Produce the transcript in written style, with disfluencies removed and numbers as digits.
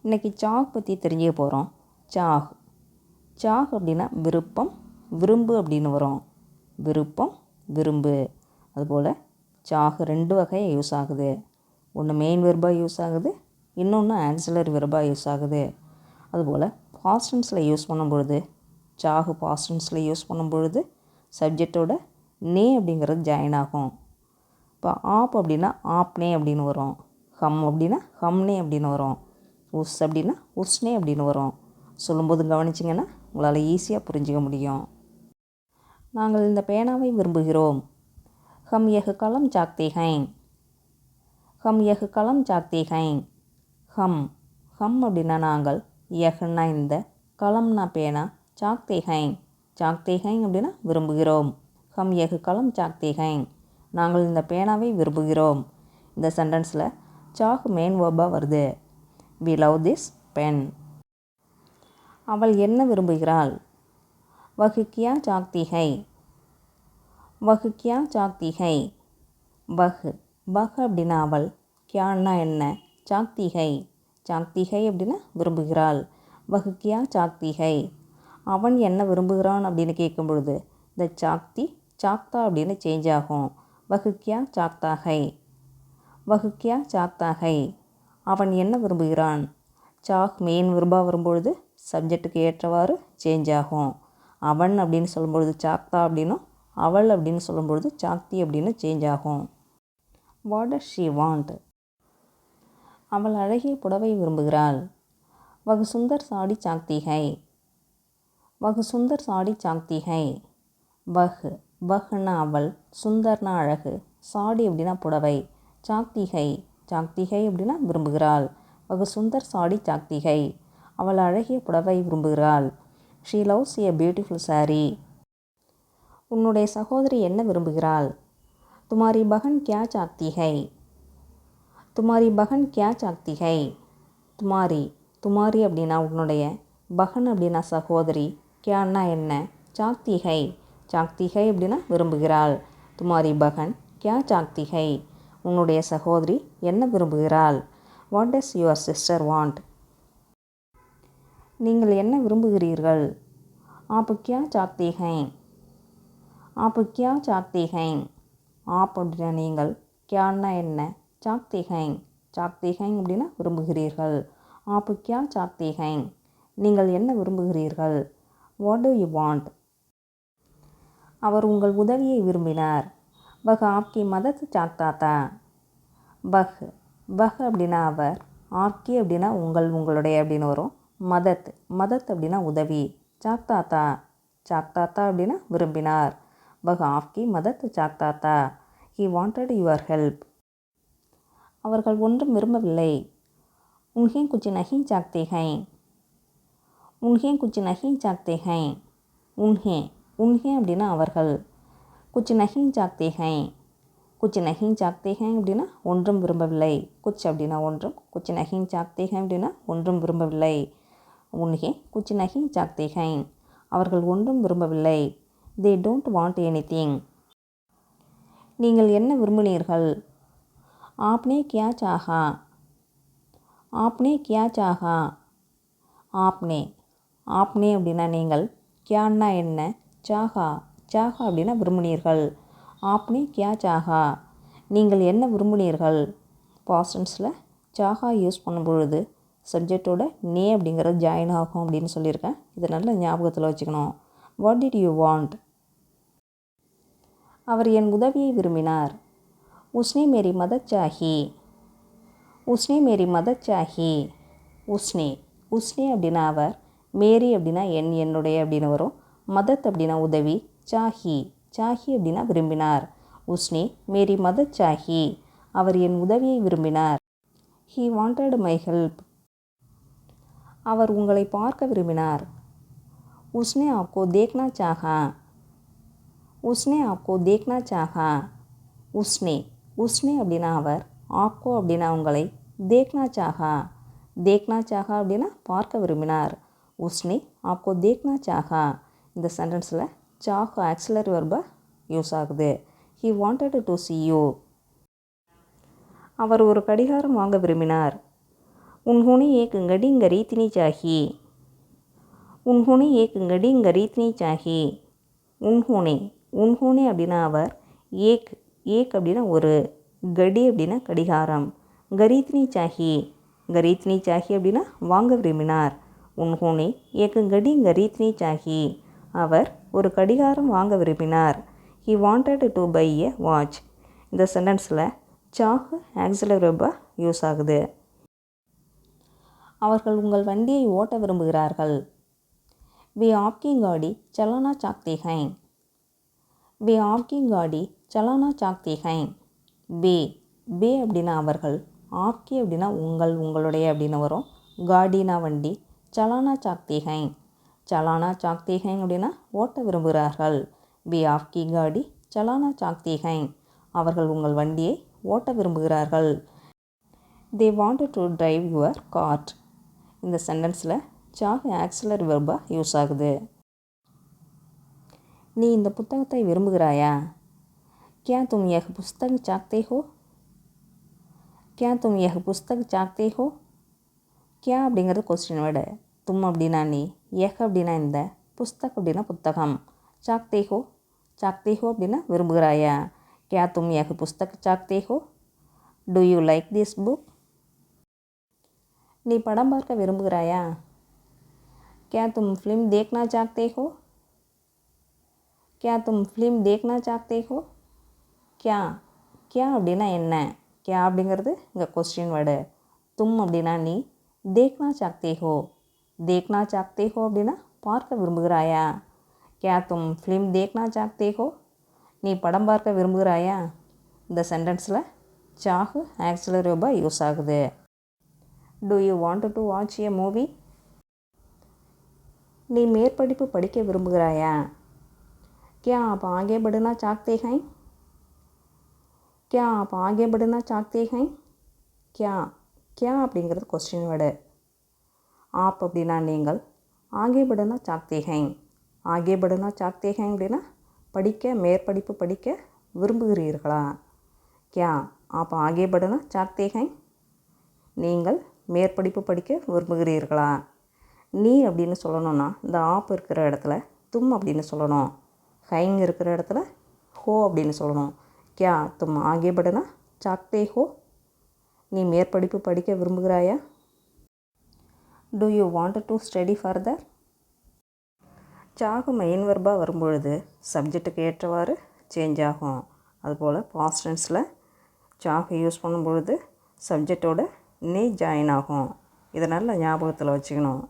இன்றைக்கி சாக் பற்றி தெரிஞ்சுக்க போகிறோம். சாக் சாக் அப்படின்னா விருப்பம், விரும்பு அப்படின்னு வரும். விருப்பம், விரும்பு. அதுபோல் சாக் 2 வகையாக யூஸ் ஆகுது. ஒன்று மெயின் வெர்பாக யூஸ் ஆகுது, இன்னொன்று ஆக்சிலரி வெர்பாக யூஸ் ஆகுது. அதுபோல் பாஸ்ட் டென்ஸில் யூஸ் பண்ணும்பொழுது சாக் பாஸ்ட் டென்ஸில் யூஸ் பண்ணும்பொழுது சப்ஜெக்டோட நே அப்படிங்கிறது ஜாயின் ஆகும். இப்போ ஆப் அப்படின்னா ஆப்னே அப்படின்னு வரும். ஹம் அப்படின்னா ஹம்னே அப்படின்னு வரும். உஸ் அப்படின்னா உஸ்னே அப்படின்னு வரும். சொல்லும்போது கவனிச்சிங்கன்னா உங்களால் ஈஸியாக புரிஞ்சிக்க முடியும். நாங்கள் இந்த பேனாவை விரும்புகிறோம். ஹம் யஹ் கலம் சாக்தே ஹைன். ஹம் யஹ் கலம் சாக்தே ஹைன். ஹம் ஹம் அப்படின்னா நாங்கள், யஹ்னா இந்த, கலம்னா பேனா, சாக்தே ஹைன் சாக்தே ஹைன் அப்படின்னா விரும்புகிறோம். ஹம் யஹ் கலம் சாக்தே ஹைன், நாங்கள் இந்த பேனாவை விரும்புகிறோம். இந்த சென்டென்ஸில் சாக் மெயின் வெர்பாக வருது. We love this pen. அவள் என்ன விரும்புகிறாள்? वह क्या चाहती है? वह क्या चाहती है? वह அப்படின்னா அவள், கியான்னா என்ன, சாக்தி ஹை சாக்தி ஹை அப்படின்னா விரும்புகிறாள். वह क्या चाहती है? அவன் என்ன விரும்புகிறான் அப்படின்னு கேட்கும் பொழுது இந்த சாக்தி சாக்தா அப்படின்னு சேஞ்ச் ஆகும். वह क्या चाहता है? वह क्या चाहता है? அவன் என்ன விரும்புகிறான். சாக் மெயின் வெர்பாக வரும்பொழுது சப்ஜெக்டுக்கு ஏற்றவாறு சேஞ்ச் ஆகும். அவன் அப்படின்னு சொல்லும்பொழுது சாக்தா அப்படின்னும், அவள் அப்படின்னு சொல்லும்பொழுது சாக்தி அப்படின்னு சேஞ்ச் ஆகும். What does she want? அவள் அழகிய புடவை விரும்புகிறாள். வகு சுந்தர் சாடி சாக்தி ஹை. வகு சுந்தர் சாடி சாக்தி ஹை. வஹ்னா அவள், சுந்தர்னா அழகு, சாடி அப்படின்னா புடவை, சாக்தி ஹை சாக்தி ஹை அப்படின்னா விரும்புகிறாள். வகு சுந்தர் சாடி சாக்தி ஹை, அவள் அழகிய புடவை விரும்புகிறாள். She loves a beautiful sari. உன்னுடைய சகோதரி என்ன விரும்புகிறாள்? துமாரி பகன் கியா சாக்தி ஹை. துமாரி பகன் கியா சாக்தி ஹை. துமாரி துமாரி அப்படின்னா உன்னுடைய, பகன் அப்படின்னா சகோதரி, கியான்னா என்ன, சாக்தி ஹை சாக்தி ஹை அப்படின்னா விரும்புகிறாள். துமாரி பகன் கியா சாக்தி ஹை, உன்னுடைய சகோதரி என்ன விரும்புகிறாள். What does your sister want? நீங்கள் என்ன விரும்புகிறீர்கள்? ஆப் கியா சாக்தே ஹைன். ஆப் கியா சாக்தே ஹைன். ஆப் அப்படின்னா நீங்கள், கியான்னா என்ன, சாக்தே ஹைன் சாக்தே ஹைன் அப்படின்னா விரும்புகிறீர்கள். ஆப் கியா சாக்தே ஹைன், நீங்கள் என்ன விரும்புகிறீர்கள். What do you want? அவர் உங்கள் உதவியை விரும்பினார். வஹ் ஆப்கி மதத் சாக்தா தா. வஹ் அப்படின்னா அவர், ஆப்கி அப்படின்னா உங்கள், உங்களுடைய அப்படின்னு வரும். மதத் அப்படின்னா உதவி, சாக்தா தா அப்படின்னா விரும்பினார். வஹ் ஆப்கி மதத் சாக்தா தா. He wanted your help. அவர்கள் ஒன்றும் விரும்பவில்லை. உன்ஹே குச் நஹி சாக்தே ஹைன். உன்ஹே குச் நஹி சாக்தே ஹைன். உன்ஹே அப்படின்னா அவர்கள், குச் நஹி சாக்தே ஹைன் குச் நஹி சாக்தே ஹைன் அப்படின்னா ஒன்றும் விரும்பவில்லை. குச் அப்படின்னா ஒன்றும், குச் நஹி சாக்தே ஹைன் அப்படின்னா ஒன்றும் விரும்பவில்லை. உன்ஹே குச் நஹி சாக்தே ஹைன், அவர்கள் ஒன்றும் விரும்பவில்லை. They don't want anything. நீங்கள் என்ன விரும்பினீர்கள்? ஆப்னே கியா சாஹா. ஆப்னே கியா சாஹா. ஆப்னே அப்படின்னா நீங்கள், கியான்னா என்ன, சாஹா அப்படின்னா விரும்பினீர்கள். ஆப்னே கியா சாஹா, நீங்கள் என்ன விரும்பினீர்கள். பாஸ்ட் டென்ஸில் சாஹா யூஸ் பண்ணும்பொழுது சப்ஜெக்டோட நே அப்படிங்கிறது ஜாயின் ஆகும் அப்படின்னு சொல்லியிருக்கேன். இதை நல்லா ஞாபகத்தில் வச்சுக்கணும். What did you want? அவர் என் உதவியை விரும்பினார். உஸ்னே மேரி மதத் சாஹி. உஸ்னே மேரி மதத் சாஹி. உஸ்னே அப்படின்னா அவர், மேரி அப்படின்னா என்னுடைய அப்படின்னு வரும். மதத் அப்படின்னா உதவி, சாஹி அப்படின்னா விரும்பினார். உஸ்னே மேரி மதத் சாஹி, அவர் என் உதவியை விரும்பினார். He wanted my help. அவர் உங்களை பார்க்க விரும்பினார். உஸ்னே ஆப்கோ தேக்னா சாஹா. உஸ்னே ஆப்கோ தேக்னா சாஹா. உஸ்னே அப்படின்னா அவர், ஆப்கோ அப்படின்னா உங்களை, தேக்னா சாஹா அப்படின்னா பார்க்க விரும்பினார். உஸ்னே ஆப்கோ தேக்னா சாஹா. இந்த சென்டென்ஸில் சாக் ஆக்சிலரி வெர்பாக யூஸ் ஆகுது. He wanted to see you. அவர் ஒரு கடிகாரம் வாங்க விரும்பினார். उन्होंने एक घड़ी खरीदनी चाहिए. उन्होंने एक घड़ी खरीदनी चाहिए. उन्होंने उन्होने அப்படின்னா அவர், ஏக் ஏக் அப்படின்னா ஒரு, கடி அப்படின்னா கடிகாரம், கரீத்னி சாஹி கரீத்னி சாஹி அப்படின்னா வாங்க விரும்பினார். உன்ஹோனே ஏக் கடி கரீத்னி சாஹி, அவர் ஒரு கடிகாரம் வாங்க விரும்பினார். He wanted to buy a watch. இந்த சென்டென்ஸில் சாஹ் ஆக்சிலரி வெர்பாக யூஸ் ஆகுது. அவர்கள் உங்கள் வண்டியை ஓட்ட விரும்புகிறார்கள். वे आपकी गाड़ी चलाना चाहते हैं. वे आपकी गाड़ी चलाना चाहते हैं. वे வே அப்படின்னா அவர்கள், ஆப்கி அப்படின்னா உங்கள் உங்களுடைய அப்படின்னு வரும், காடினா வண்டி, சலானா சாக்தேஹை சலானா சாக்தேஹை அப்படின்னா ஓட்ட விரும்புகிறார்கள். வே ஆப்கி காடி சலானா சாக்தேஹை, அவர்கள் உங்கள் வண்டியை ஓட்ட விரும்புகிறார்கள். They want to drive your card. இந்த சென்டென்ஸில் சாஹ் ஆக்சிலரி வெர்பாக யூஸ் ஆகுது. நீ இந்த புத்தகத்தை விரும்புகிறாயா? क्या तुम यह पुस्तक चाहते हो? क्या तुम यह पुस्तक चाहते हो? क्या அப்படிங்கிறது கொஸ்டின் வேர்டு, தும் அப்படின்னா நீ, எஹ் அப்படின்னா இந்த, புஸ்தக் அப்படின்னா புத்தகம், சாக்தே ஹோ சாக்தே ஹோ அப்படின்னா விரும்புகிறாயா. क्या तुम यह पुस्तक चाहते हो? Do you like this book? நீ படம் பார்க்க விரும்புகிறாயா? क्या तुम फिल्म देखना चाहते हो? क्या तुम फिल्म देखना चाहते हो? क्या क्या அப்படின்னா என்ன, क्या அப்படிங்கிறது இங்கே கொஸ்டின் வேர்டு, தும் அப்படின்னா நீ, தேக்னா சாக்தே ஹோ தேக்னா சாக்தே ஹோ அப்படின்னா பார்க்க விரும்புகிறாயா. क्या तुम फिल्म देखना चाहते हो? நீ படம் பார்க்க விரும்புகிறாயா. இந்த சென்டென்ஸில் சாஹ் ஆக்சிலரி வெர்பாக யூஸ் ஆகுது. Do you want to watch a movie? நீ மேற்படிப்பு படிக்க விரும்புகிறாயா. क्या आप आगे बढ़ना चाहते हैं? क्या आप आगे बढ़ना चाहते हैं? क्या क्या அப்படிங்கிறது கொஸ்டின் வேர்டு, ஆப் அப்படின்னா நீங்கள், ஆகே படுனா சாக்தே ஹை ஆகே படுனா சாக்தே ஹை அப்படின்னா படிக்க, மேற்படிப்பு படிக்க விரும்புகிறீர்களா. क्या आप आगे बढ़ना चाहते हैं? நீங்கள் மேற்படிப்பு படிக்க விரும்புகிறீர்களா. நீ அப்படின்னு சொல்லணும்னா இந்த ஆப் இருக்கிற இடத்துல தும் அப்படின்னு சொல்லணும், ஹைங் இருக்கிற இடத்துல ஹோ அப்படின்னு சொல்லணும். क्या तुम आगे बढ़ना चाहते हो? நீ மேற்படிப்பு படிக்க விரும்புகிறாயா. Do you want to study further? சாகு மெயின் வெர்பாக வரும்பொழுது சப்ஜெக்ட்டுக்கு ஏற்றவாறு சேஞ்ச் ஆகும். அதுபோல் பாஸ்ட் டென்ஸில் சாகு யூஸ் பண்ணும்பொழுது சப்ஜெக்டோட நீ ஜாயின் ஆகும். இதை நல்லா ஞாபகத்தில் வச்சுக்கணும்.